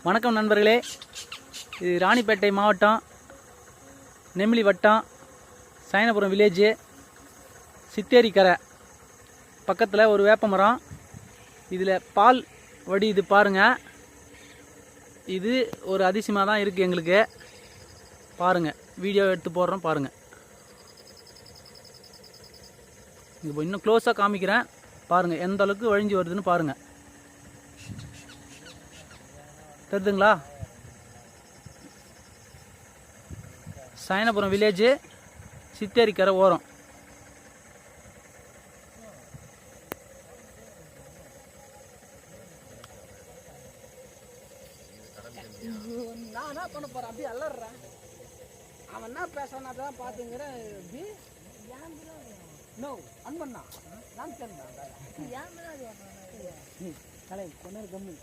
வணக்கம் நண்பர்களே, இது ராணிப்பேட்டை மாவட்டம் நெமிலி வட்டம் சைனபுரம் வில்லேஜ் சித்தேரிக்கரை பக்கத்தில் ஒரு வேப்ப மரம். இதில் பால் வடியுது பாருங்கள். இது ஒரு அதிசயமாக தான் இருக்குது எங்களுக்கு. பாருங்கள், வீடியோ எடுத்து போடுறோம் பாருங்கள். இப்போ இன்னும் க்ளோஸாக காமிக்கிறேன் பாருங்கள், எந்த அளவுக்கு வழிஞ்சு வருதுன்னு பாருங்கள். தெரியுதுங்களா? சைனபுரம் வில்லேஜ் சித்தேரிக்கரை ஓரம். நான் என்ன பண்ண போறேன்? அப்படியே அலறேன். அவன் என்ன பேசுறான் அதான் பாத்துங்கிறேன். நோ அன்பண்ணா நான் தெரிஞ்சேன். கலை கொண்டு கம்மி